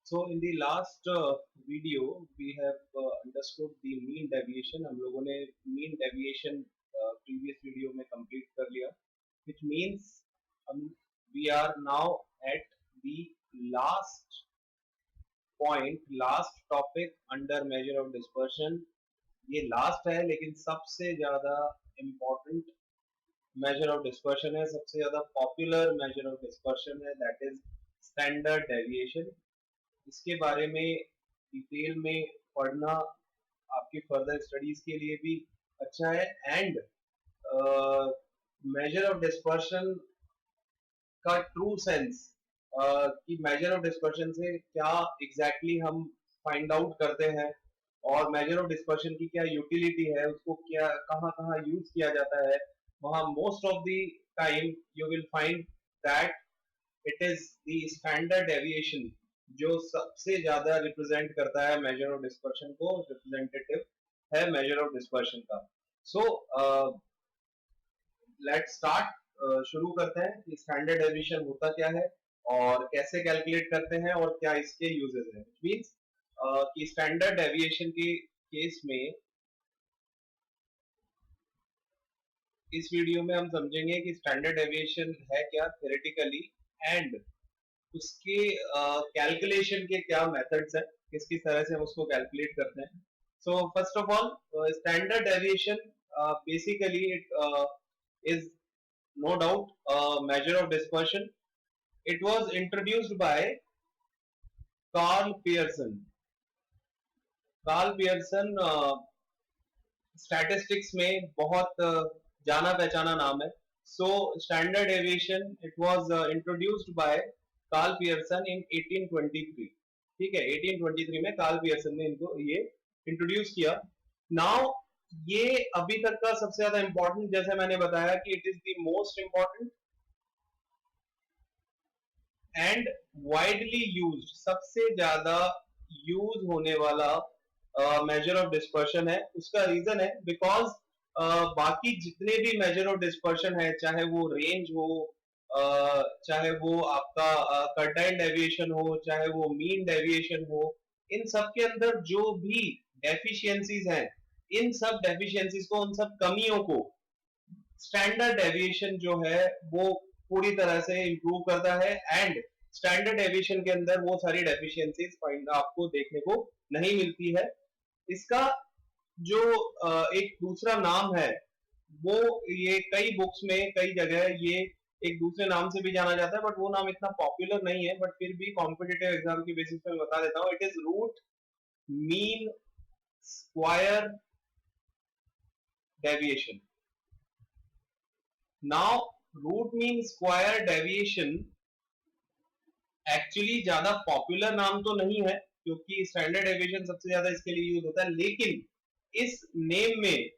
So in the last video, we have understood the mean deviation. हम लोगों ने mean deviation previous video में complete कर लिया, which means हम we are now at the last point, last topic under measure of dispersion. ये last है लेकिन सबसे ज़्यादा important measure of dispersion है, सबसे ज़्यादा popular measure of dispersion है, that is standard deviation. इसके बारे में डिटेल में पढ़ना आपकी फर्दर स्टडीज के लिए भी अच्छा है एंड मेजर ऑफ डिस्पर्शन का ट्रू सेंस कि मेजर ऑफ डिस्पर्शन से क्या एग्जैक्टली हम फाइंड आउट करते हैं और मेजर ऑफ डिस्पर्शन की क्या यूटिलिटी है, उसको क्या कहाँ कहाँ यूज किया जाता है, वहाँ most of the time you will find that it is the standard deviation जो सबसे ज्यादा रिप्रेजेंट करता है मेजर ऑफ डिस्पर्शन को, रिप्रेजेंटेटिव है मेजर ऑफ डिस्पर्शन का. सो लेट्स स्टार्ट, शुरू करते हैं कि स्टैंडर्ड डेविएशन होता क्या है और कैसे कैलकुलेट करते हैं और क्या इसके यूजेस हैं. मींस कि स्टैंडर्ड डेविएशन के केस में इस वीडियो में हम समझेंगे कि स्टैंडर्ड डेविएशन है क्या थ्योरेटिकली एंड उसके कैलकुलेशन के क्या मेथड्स हैं, किस किस तरह से हम उसको कैलकुलेट करते हैं. So first of all standard deviation basically it is no doubt measure of dispersion. It was introduced by Carl Pearson. Carl Pearson statistics में बहुत जाना पहचाना नाम है. So standard deviation it was introduced by Karl Pearson in 1823. ठीक है, 1823 में Karl Pearson ने इनको ये इंट्रोड्यूस किया. नाउ ये अभी तक का सबसे ज्यादा इंपॉर्टेंट, जैसे मैंने बताया कि it is the most important and widely used, सबसे ज्यादा यूज होने वाला मेजर ऑफ डिस्पर्शन है. उसका रीजन है बिकॉज बाकी जितने भी मेजर ऑफ डिस्पर्शन है, चाहे वो रेंज हो, चाहे वो आपका कर्टाइल डेविएशन हो, चाहे वो मीन डेविएशन हो, इन सब के अंदर जो भी डेफिशिएंसीज हैं, इन सब डेफिशिएंसीज को, उन सब कमियों को स्टैंडर्ड डेविएशन जो है वो पूरी तरह से इंप्रूव करता है एंड स्टैंडर्ड डेविएशन के अंदर वो सारी डेफिशिएंसीज फाइंड आपको देखने को नहीं मिलती है. इसका जो एक दूसरा नाम है वो, ये कई बुक्स में कई जगह ये एक दूसरे नाम से भी जाना जाता है, बट वो नाम इतना पॉपुलर नहीं है, बट फिर भी कॉम्पिटिटिव एग्जाम की बेसिस पे मैं बता देता हूँ. It is root mean square deviation. Now root mean square deviation actually ज्यादा पॉपुलर नाम तो नहीं है क्योंकि स्टैंडर्ड डेविएशन सबसे ज्यादा इसके लिए यूज होता है, लेकिन इस नेम में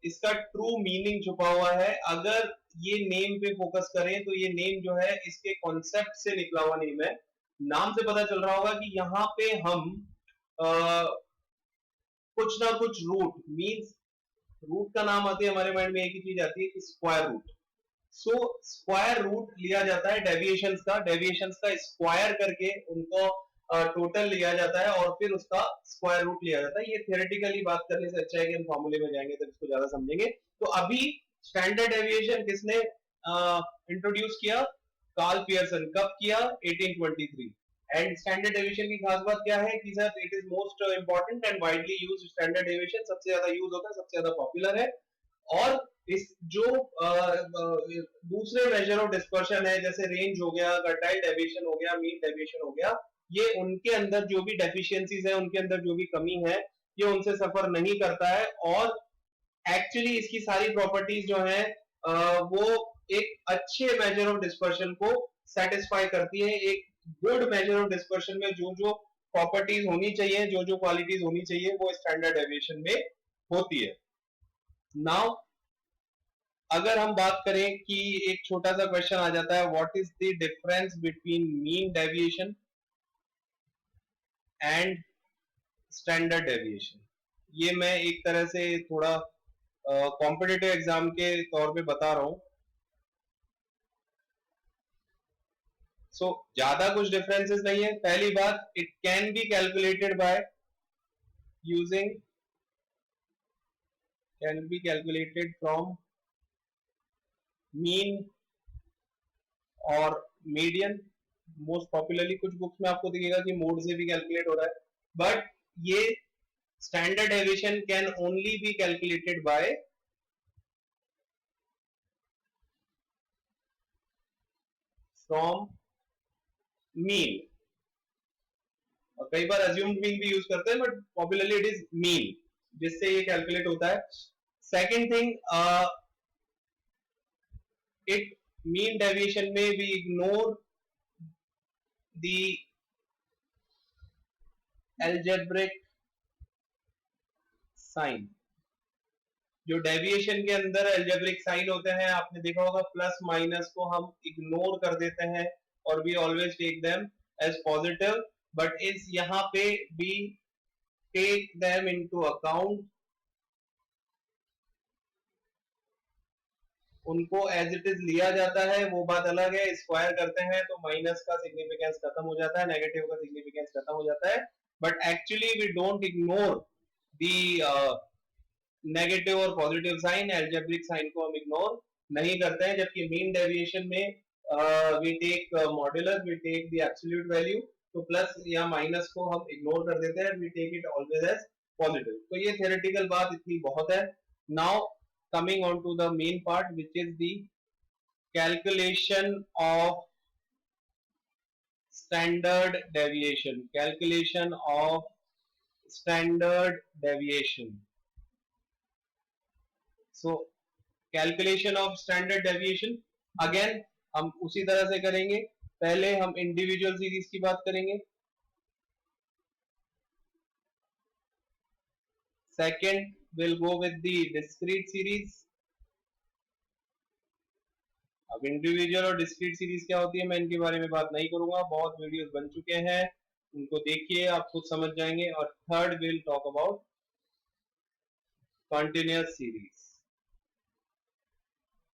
इसका ट्रू मीनिंग छुपा हुआ है. अगर ये नेम पे फोकस करें तो ये नेम जो है इसके कॉन्सेप्ट से निकला हुआ नेम है. नाम से पता चल रहा होगा कि यहाँ पे हम कुछ ना कुछ रूट, मींस रूट का नाम आते ही हमारे माइंड में एक ही चीज आती है कि square root. So square root लिया जाता है डेविएशंस का स्क्वायर करके उनको टोटल लिया जाता है और फिर उसका स्क्वायर रूट लिया जाता है. ये थियोरेटिकली बात करने से अच्छा है कि हम फॉर्मूले में जाएंगे तो इसको ज्यादा समझेंगे. तो अभी स्टैंडर्ड डेविएशन किसने इंट्रोड्यूस किया? Karl Pearson. कब किया? 1823. एंड स्टैंडर्ड डेविएशन की खास बात क्या है कि sir it is most important and widely used. Standard deviation सबसे ज्यादा यूज होता है, सबसे ज्यादा पॉपुलर है. और इस जो दूसरे मेजर ऑफ डिस्पर्शन है जैसे रेंज हो गया, कर्टाइल डेविएशन हो गया, मीन डेविएशन हो गया, ये उनके अंदर जो भी डेफिशिएंसीज है, उनके अंदर जो भी कमी है, ये उनसे सफर नहीं करता है. और एक्चुअली इसकी सारी प्रॉपर्टीज जो है वो एक अच्छे मेजर ऑफ डिस्पर्शन को सेटिस्फाई करती है. एक गुड मेजर ऑफ डिस्पर्शन में जो जो प्रॉपर्टीज होनी चाहिए, जो जो क्वालिटीज होनी चाहिए, वो स्टैंडर्ड डेविएशन में होती है. नाउ अगर हम बात करें कि एक छोटा सा क्वेश्चन आ जाता है, what is the difference between mean deviation and standard deviation. ये मैं एक तरह से थोड़ा कॉम्पिटिटिव एग्जाम के तौर पे बता रहा हूं. सो ज्यादा कुछ डिफरेंसेस नहीं है. पहली बात, it can be calculated by using, can be calculated from mean और मीडियन. मोस्ट पॉपुलरली कुछ बुक्स में आपको दिखेगा कि मोड से भी कैलकुलेट हो रहा है, बट ये standard deviation can only be calculated by from mean. और कई बार अज्यूम्ड मीन भी यूज करते हैं, but popularly it is mean, जिससे ये कैलकुलेट होता है. Second thing, it mean deviation में we ignore the algebraic sign. जो डेविएशन के अंदर एल्जेब्रिक साइन होते हैं, आपने देखा होगा, प्लस माइनस को हम इग्नोर कर देते हैं और we always take them as positive, but इस यहां पे we take them into account, उनको एज इट इज लिया जाता है, वो बात अलग है. स्क्वायर करते हैं तो माइनस का सिग्निफिकेंस खत्म हो जाता है, नेगेटिव का सिग्निफिकेंस खत्म हो जाता है, but actually we don't ignore the negative और पॉजिटिव साइन. एल्जेब्रिक साइन को हम इग्नोर नहीं करते हैं, जबकि मीन डेविएशन में we take modulus, we take the absolute value. तो प्लस या माइनस को हम इग्नोर कर देते हैं, we take it always as positive. तो ये थ्योरेटिकल बात इतनी बहुत है. Now coming on to the main part, which is the calculation of standard deviation. Calculation of standard deviation. So calculation of standard deviation again हम उसी तरह से करेंगे. पहले हम इंडिविजुअल सीरीज की बात करेंगे, second will go with the discrete series. अब इंडिविजुअल और डिस्क्रीट सीरीज क्या होती है, मैं इनके बारे में बात नहीं करूंगा, बहुत वीडियोस बन चुके हैं, उनको देखिए, आप खुद समझ जाएंगे. और third will talk about continuous series.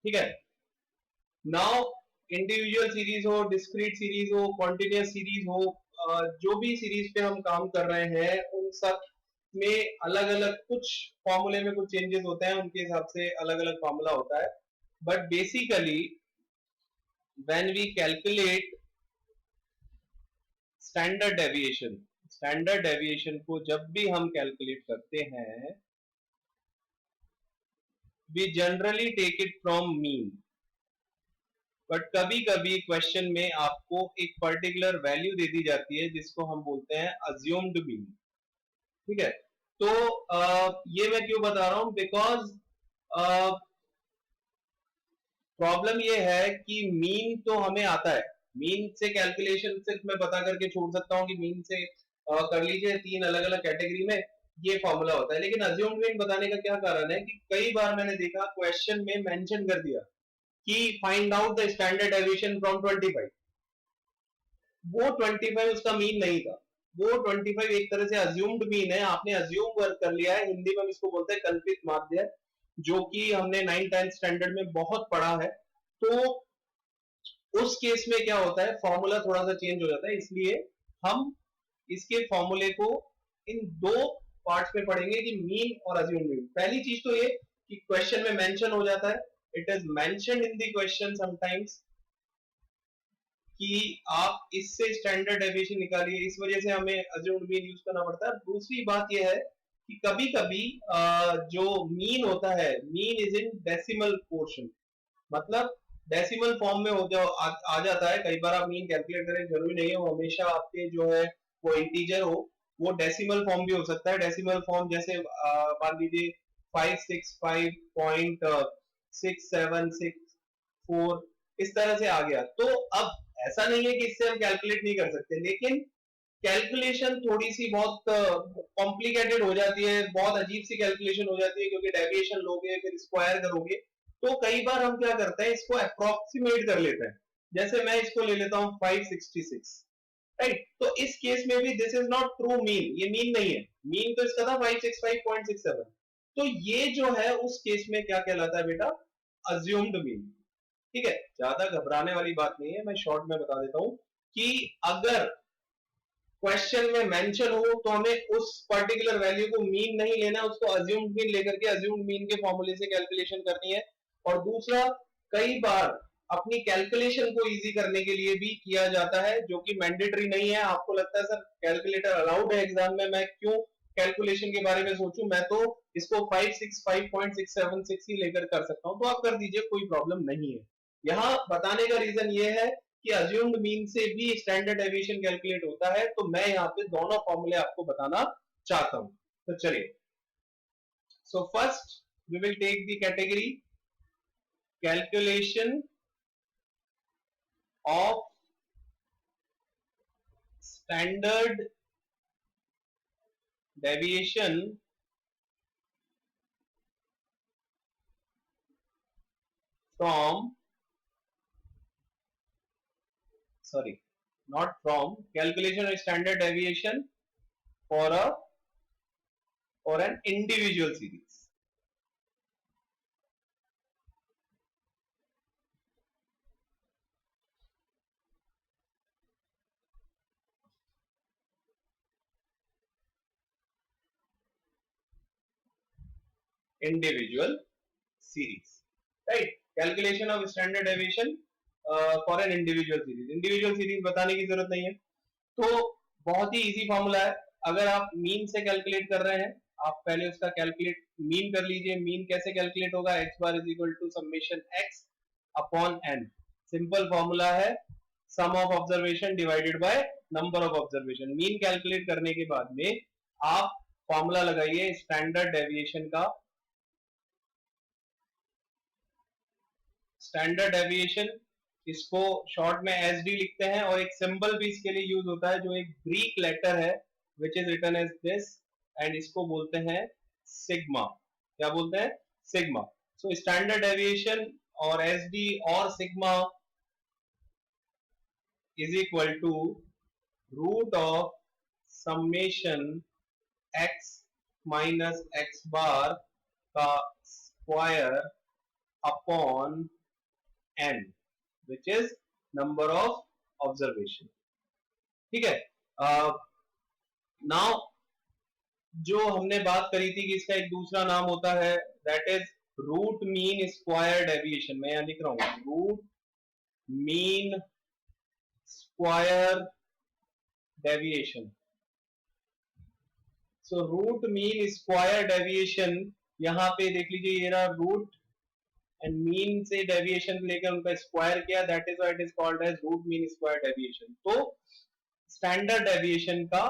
ठीक है. नाउ इंडिविजुअल सीरीज हो, डिस्क्रीट सीरीज हो, कंटिन्यूअस सीरीज हो, जो भी सीरीज पे हम काम कर रहे हैं, उन सब में अलग अलग कुछ फॉर्मूले में कुछ चेंजेस होते हैं, उनके हिसाब से अलग अलग फॉर्मूला होता है. But basically when we calculate standard deviation को जब भी हम कैलकुलेट करते हैं, we generally take it from mean. But कभी कभी क्वेश्चन में आपको एक पर्टिकुलर वैल्यू दे दी जाती है जिसको हम बोलते हैं अज्यूम्ड मीन. ठीक है. तो ये मैं क्यों बता रहा हूं, बिकॉज प्रॉब्लम ये है कि मीन तो हमें आता है, मीन से कैलकुलेशन सिर्फ मैं बता करके छोड़ सकता हूं कि मीन से कर लीजिए, तीन अलग अलग कैटेगरी में ये फॉर्मूला होता है. लेकिन अज्यूम्ड मीन बताने का क्या कारण है कि कई बार मैंने देखा क्वेश्चन में मेंशन कर दिया कि find out the standard deviation from 25. वो 25 उसका मीन नहीं था, वो 25 एक तरह से अज्यूम्ड मीन है, आपने अज्यूम वर्क कर लिया है. हिंदी में हम इसको बोलते हैं कल्पित माध्य, जो कि हमने 9th-10th स्टैंडर्ड में बहुत पढ़ा है. तो उस केस में क्या होता है, फॉर्मूला थोड़ा सा चेंज हो जाता है, इसलिए हम इसके फॉर्मूले को इन दो पार्ट्स में पढ़ेंगे कि मीन और अज्यूम्ड मीन. पहली चीज तो ये कि क्वेश्चन में मेंशन हो जाता है, it is mentioned in the question sometimes कि आप इससे स्टैंडर्ड डेविएशन निकालिए, इस वजह से हमें अज्यूम्ड मीन यूज करना पड़ता है. दूसरी बात यह है कि कभी कभी जो मीन होता है, mean is in decimal portion, मतलब डेसिमल फॉर्म में हो जाओ आ जाता है. कई बार आप मीन कैलकुलेट करें, जरूरी नहीं है वो हमेशा आपके जो है वो इंटीजर हो, वो डेसिमल फॉर्म भी हो सकता है. डेसिमल फॉर्म जैसे मान लीजिए 565.6764 इस तरह से आ गया. तो अब ऐसा नहीं है कि इससे हम कैलकुलेट नहीं कर सकते, लेकिन कैलकुलेशन थोड़ी सी बहुत कॉम्प्लिकेटेड हो जाती है, बहुत अजीब सी कैलकुलेशन हो जाती है, क्योंकि डेविएशन लोगे फिर स्क्वायर करोगे. तो कई बार हम क्या करते हैं, इसको अप्रोक्सीमेट कर लेते हैं. जैसे मैं इसको ले लेता हूं 566, राइट. तो इस केस में भी this is not true mean, ये मीन नहीं है. मीन तो इसका था 565.67. तो ये जो है उस केस में क्या कहलाता है बेटा, अज्यूम्ड मीन. ठीक है, ज्यादा घबराने वाली बात नहीं है, मैं शॉर्ट में बता देता हूं. कि अगर क्वेश्चन में मेंशन हो तो हमें उस पर्टिकुलर वैल्यू को मीन नहीं लेना, उसको अज्यूम्ड मीन लेकर के अज्यूम्ड मीन के फॉर्मूले से कैलकुलेशन करनी है। और दूसरा, कई बार अपनी कैलकुलेशन को इजी करने के लिए भी किया जाता है, जो कि मैंडेटरी नहीं है। आपको लगता है सर कैलकुलेटर अलाउड है एग्जाम में, मैं क्यों कैलकुलेशन के बारे में सोचूं, मैं तो इसको 565.676 ही लेकर कर सकता हूं, तो आप कर दीजिए, कोई प्रॉब्लम नहीं है। यहाँ बताने का रीजन ये है कि अज्यूम्ड मीन से भी स्टैंडर्ड डेविएशन कैलकुलेट होता है, तो मैं यहाँ पे दोनों फॉर्मूले आपको बताना चाहता हूं। तो चलिए, so first we will take the category calculation of standard deviation from, sorry, not from, calculation of standard deviation for an individual series. Individual series, right? Calculation of standard deviation for an individual series. Individual series बताने की जरूरत नहीं है, तो बहुत ही easy formula है। अगर आप मीन से कैलकुलेट कर रहे हैं, आप पहले उसका कैलकुलेट मीन कर लीजिए। मीन कैसे कैलकुलेट होगा, x bar is equal to summation x upon n. Simple formula है, sum of observation divided by number of observation. Mean calculate करने के बाद में आप फॉर्मूला लगाइए स्टैंडर्ड डेविएशन का। स्टैंडर्ड डेविएशन, इसको शॉर्ट में एस डी लिखते हैं, और एक सिंबल भी इसके लिए यूज होता है जो एक ग्रीक लेटर है, which is written as this, and इसको बोलते हैं सिग्मा। क्या बोलते हैं? सिग्मा। सो स्टैंडर्ड डेविएशन और एस डी और sigma is equal to root of summation x minus x bar का square upon n, which is number of observation। ठीक है। नाउ जो हमने बात करी थी कि इसका एक दूसरा नाम होता है, that is root mean square deviation. मैं यहां लिख रहा हूं root mean square deviation. So root mean square deviation, यहां पे देख लीजिए, ये रहा रूट एंड मीन से डेविएशन लेकर उनका स्क्वायर किया, that is why it is called as root mean square deviation. तो स्टैंडर्ड डेविएशन का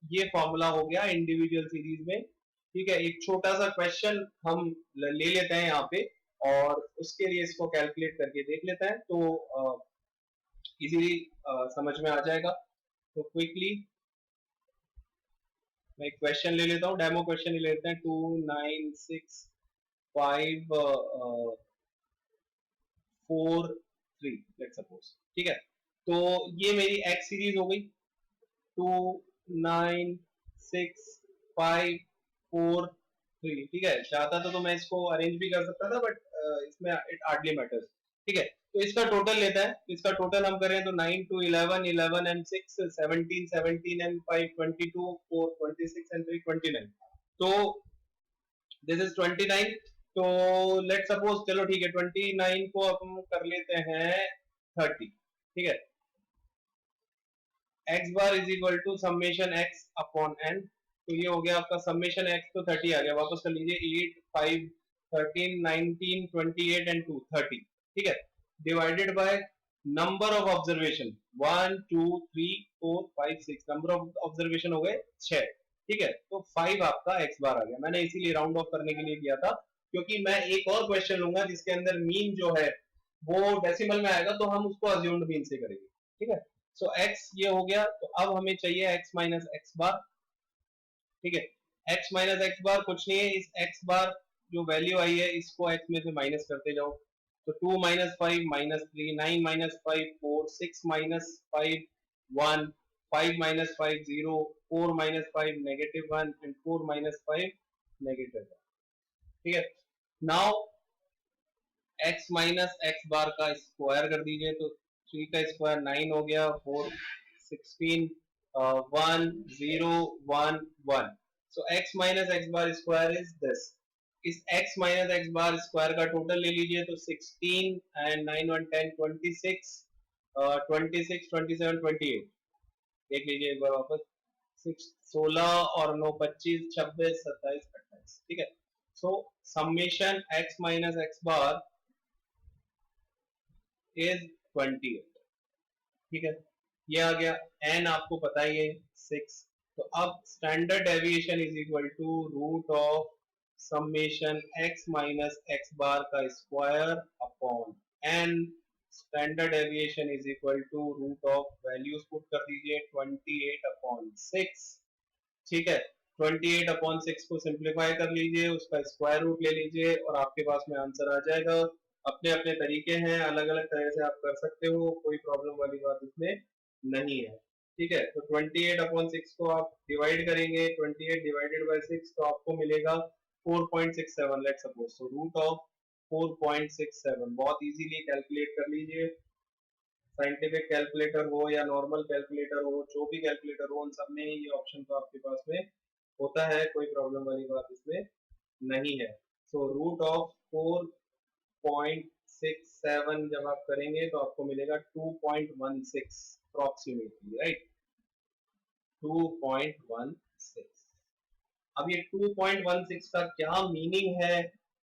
ये फॉर्मूला हो गया इंडिविजुअल सीरीज में। ठीक है, एक छोटा सा क्वेश्चन हम ले लेते हैं यहाँ पे, और उसके लिए इसको कैलकुलेट करके देख लेते हैं, तो इजीली समझ में आ जाएगा। तो क्विकली मैं एक क्वेश्चन ले लेता हूँ, डेमो क्वेश्चन ले लेते हैं। 296543 लेट्स सपोज। ठीक है, तो ये मेरी एक्स सीरीज हो गई, 296543। ठीक है, चाहता तो मैं इसको अरेंज भी कर सकता था, बट इसमें इट हार्डली मैटर्स। ठीक है, तो इसका टोटल लेते हैं। इसका टोटल हम करें तो 9 2 11 11 एंड 6 17 17 एंड 5 22 4 26 एंड 3 29। तो दिस इज 29। तो लेट सपोज, चलो ठीक है, 29 को अब हम कर लेते हैं 30। ठीक है, x bar is equal to summation x upon n. तो ये हो गया आपका समेशन एक्स, तो 30 आ गया। वापस कर लीजिए, 8 5 13 19 28 एंड 2 30। ठीक है, divided by number of observation 1 2 3 4 5 6, number of observation हो गए 6। ठीक है, तो 5 आपका एक्स बार आ गया। मैंने इसीलिए राउंड ऑफ करने के लिए किया था, क्योंकि मैं एक और क्वेश्चन लूंगा जिसके अंदर मीन जो है वो डेसिमल में आएगा, तो हम उसको अज्यूम्ड मीन से करेंगे। ठीक है, सो x ये हो गया, तो अब हमें चाहिए x माइनस एक्स बार। ठीक है, x माइनस एक्स बार कुछ नहीं है, इस x बार जो वैल्यू आई है इसको x में से माइनस करते जाओ। तो 2 minus 5 minus 3, 9 minus 5 4, 6 minus 5 1, 5 minus 5 0, 4 minus 5 negative 1 and 4 minus 5 negative 1। ठीक है, now x minus x bar का स्क्वायर कर दीजिए, तो 3 का स्क्वायर 9 हो गया, 4 16 1 0 1 1. सो x minus x bar square is this. इस x minus x bar square का टोटल ले लीजिए तो 16 एंड 9 1 10 26 26 27 28. देख लीजिए एक बार वापस. 16 और 9 25 26 27 28. ठीक है. सो summation x minus x bar is 28. ठीक है. ये आ गया. n आपको पता ही है 6. तो अब standard deviation is equal to root of summation x minus x bar का square upon n. Standard deviation is equal to root of values put कर दीजिए 28 अपॉन 6. ठीक है. 28 अपॉन 6 को सिंप्लीफाई कर लीजिए, उसका स्क्वायर रूट ले लीजिए और आपके पास में आंसर आ जाएगा. अपने अपने तरीके हैं, अलग अलग तरह से आप कर सकते हो, कोई प्रॉब्लम वाली बात इसमें नहीं है. ठीक है. तो 28 अपॉन 6 को आप डिवाइड करेंगे, 28 डिवाइडेड बाय 6 तो आपको मिलेगा 4.67. Let's suppose so root of 4.67 बहुत इजीली कैलकुलेट कर लीजिए. साइंटिफिक कैलकुलेटर हो या नॉर्मल कैलकुलेटर हो, जो भी कैलकुलेटर हो, उन सब में ये ऑप्शन तो आपके पास में होता है, कोई प्रॉब्लम वाली बात इसमें नहीं है. सो रूट ऑफ 4.67 जब आप करेंगे तो आपको मिलेगा 2.16 अप्रोक्सीमेटली, राइट. 2.16. अब ये 2.16 का क्या मीनिंग है,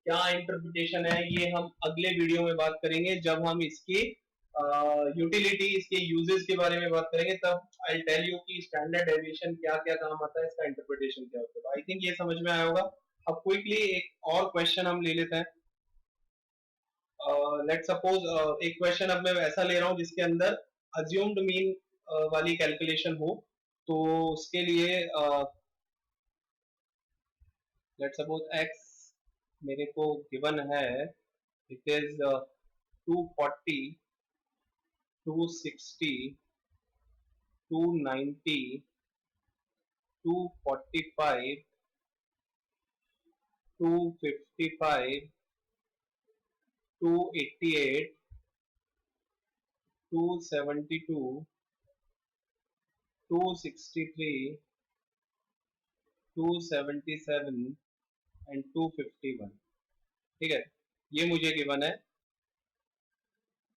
क्या इंटरप्रिटेशन है, ये हम अगले वीडियो में बात करेंगे जब हम इसकी यूटिलिटी, इसके यूजेस के बारे में बात करेंगे. तब आई टेल यू कि स्टैंडर्ड डेविएशन क्या क्या काम आता है, इसका इंटरप्रिटेशन क्या होता है. आई थिंक ये समझ में आया होगा. अब क्विकली एक और क्वेश्चन हम ले लेते हैं. लेट्स सपोज एक क्वेश्चन अब मैं ऐसा ले रहा हूं जिसके अंदर अज्यूम्ड मीन वाली कैलकुलेशन हो. तो उसके लिए लेट्स सपोज x मेरे को गिवन है. It is 240 260 290 245 255 288 272 263 277 and 251. ठीक है. ये मुझे गिवन है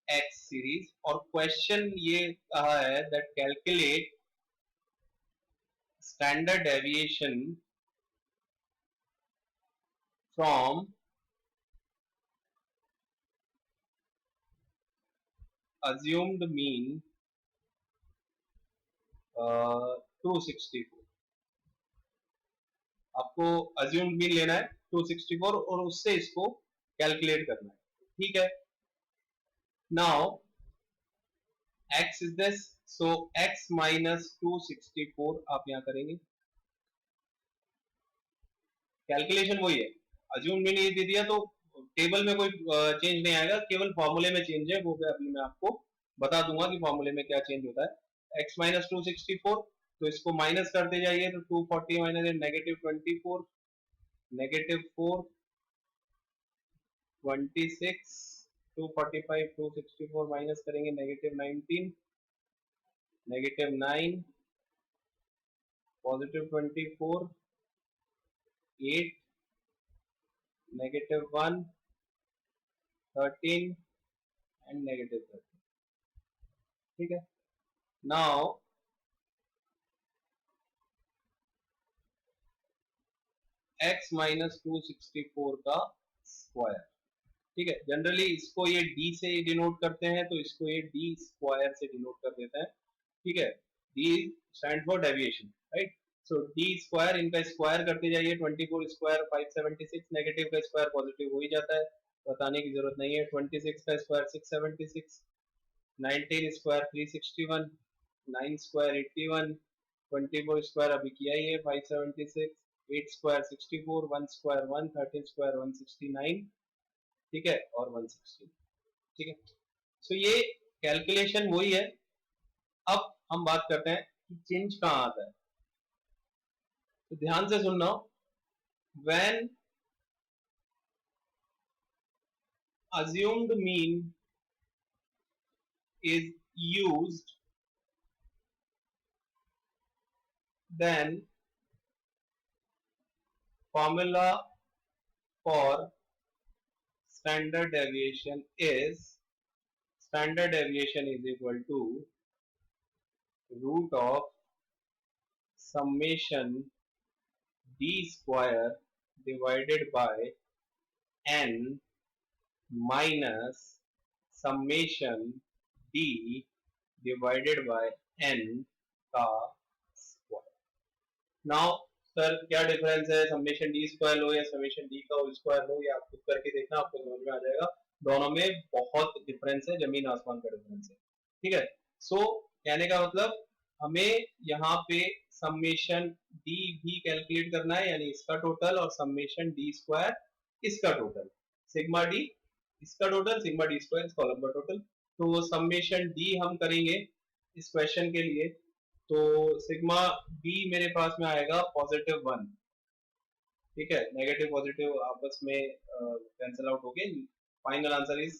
एक्स सीरीज और क्वेश्चन ये कहा है that calculate standard deviation from assumed mean 264. आपको assumed mean लेना है 264 और उससे इसको कैलकुलेट करना है. ठीक है. Now x is this, so x minus 264 आप यहां करेंगे. कैलकुलेशन वही है, अज्यूम मीन ये दे दिया तो टेबल में कोई चेंज नहीं आएगा, केवल फॉर्मूले में चेंज है. वो अभी मैं आपको बता दूंगा कि फॉर्मूले में क्या चेंज होता है. x माइनस 264 तो इसको माइनस करते जाइए तो 240 माइनस नेगेटिव 24 नेगेटिव 4 26 245 264 माइनस करेंगे negative 19 negative 9 positive 24 8 negative 1 13 and negative 13. ठीक है. नाउ x माइनस 264 का स्क्वायर. ठीक है. जनरली इसको ये d से डिनोट करते हैं तो इसको ये d स्क्वायर से डिनोट कर देते हैं. ठीक है. d stand for deviation, right. So d square, इनका स्क्वायर करते जाइए. 24 स्क्वायर 576, नेगेटिव का स्क्वायर पॉजिटिव हो ही जाता है, बताने की जरूरत नहीं है. 26 का स्क्वायर 676, 19 स्क्वायर 361, 9 स्क्वायर 81, 24 स्क्वायर अभी किया ही है 576, 8 स्क्वायर 64, 1 स्क्वायर 1, 13 स्क्वायर 169. ठीक है. और 160. ठीक है. सो ये कैलकुलेशन वही है. अब हम बात करते हैं कि चेंज कहां आता है. तो ध्यान से सुनना. When assumed mean is used, then formula for standard deviation is equal to root of summation d square divided by n minus summation d divided by n का स्क्वायर. नाउ सर क्या difference है, summation d square लो या summation D का whole square लो, ये आप खुद करके देखना, आपको समझ में आ जाएगा. दोनों में बहुत डिफरेंस है, जमीन आसमान का डिफरेंस है. ठीक है. सो कहने का मतलब हमें यहाँ पे समेशन डी भी कैलकुलेट करना है, यानी इसका टोटल, और समेशन डी स्क्वायर इसका टोटल. सिग्मा डी इसका टोटल, सिग्मा डी स्क्वायर इस कॉलम का टोटल. तो समेशन डी हम करेंगे इस क्वेश्चन के लिए, तो सिग्मा बी मेरे पास में आएगा +1. ठीक है, नेगेटिव पॉजिटिव आपस में कैंसिल आउट हो गए. Final answer is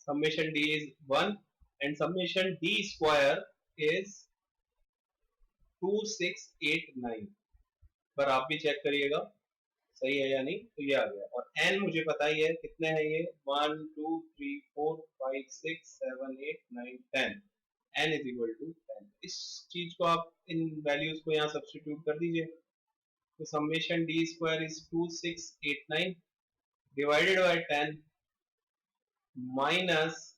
summation D is 1 and summation d square is 2689. पर आप भी चेक करिएगा सही है या नहीं. तो ये आ गया, और n मुझे पता ही है कितने हैं ये, 1 2 3 4 5 6 7 8 9 10. n is equal to 10. इस चीज को आप इन वैल्यूज को यहाँ सब्स्टिट्यूट कर दीजिए. तो summation d square is 2689 divided by 10 minus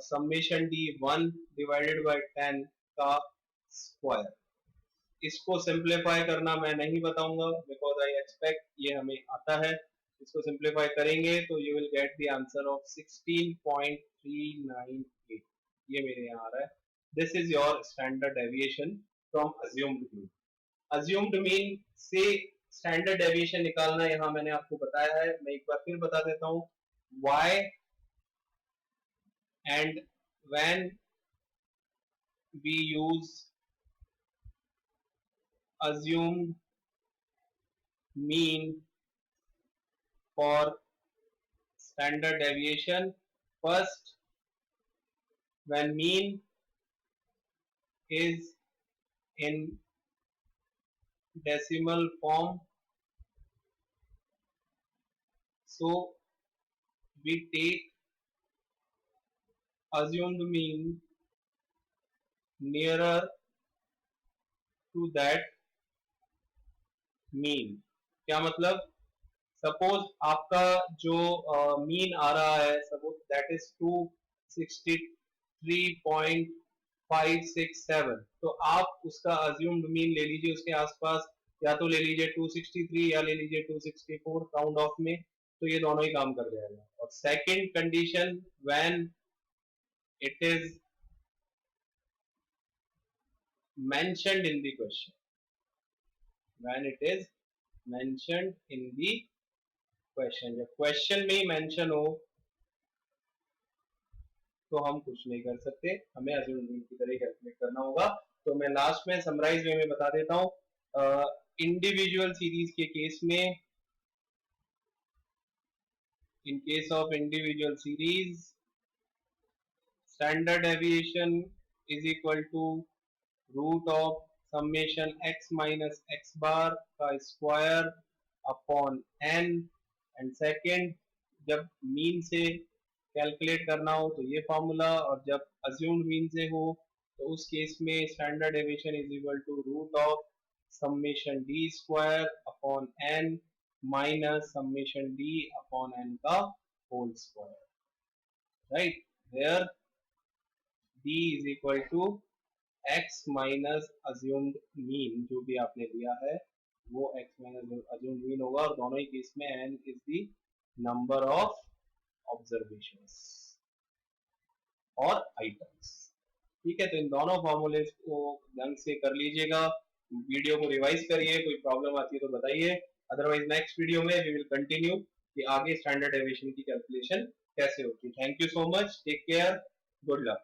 summation D 1 divided by 10 का स्क्वायर. इसको सिंप्लीफाई करना मैं नहीं बताऊंगा, बिकॉज आई एक्सपेक्ट ये हमें आता है. इसको सिंप्लीफाई करेंगे तो you will get the answer of 16.398. ये मेरे यहाँ आ रहा है. This is your standard deviation from assumed mean. Assumed mean से स्टैंडर्ड डेविएशन निकालना यहाँ मैंने आपको बताया है. मैं एक बार फिर बता देता हूँ. why and when we use assumed mean for standard deviation. First, when mean is in decimal form, so we take assumed mean nearer to that mean. क्या मतलब, सपोज आपका जो मीन आ रहा है, सपोज दैट इज 263.567, तो आप उसका assumed mean ले लीजिए उसके आसपास, या तो ले लीजिए 263 या ले लीजिए 264 राउंड ऑफ में, तो ये दोनों ही काम कर जाएगा. और second condition, when it is mentioned in the question, when it is mentioned in the question. जब क्वेश्चन में ही मेंशन हो तो हम कुछ नहीं कर सकते, हमें अज्यूम मीन की तरह कैलकुलेट करना होगा. तो मैं लास्ट में समराइज वे में बता देता हूँ. इंडिविजुअल सीरीज के केस में, in case of individual series, standard deviation is equal to root of summation x minus x bar का square upon n. And second, जब मीन से कैलकुलेट करना हो तो ये फॉर्मूला, और जब अज्यूम्ड मीन से हो तो उस केस में standard deviation is equal to root of summation d square upon n minus summation d upon n का whole square. Right, there d is equal to x minus assumed mean, जो भी आपने दिया है वो x माइनस अज्यूम्ड मीन होगा, और दोनों ही केस में n is the number of observations और आइटम्स. ठीक है, तो इन दोनों फॉर्मूले को ढंग से कर लीजिएगा. वीडियो को रिवाइज करिए, कोई प्रॉब्लम आती है तो बताइए. अदरवाइज नेक्स्ट वीडियो में वी विल कंटिन्यू कि आगे स्टैंडर्ड डेविएशन की कैलकुलेशन कैसे होती है. Thank you so much, take care, good luck.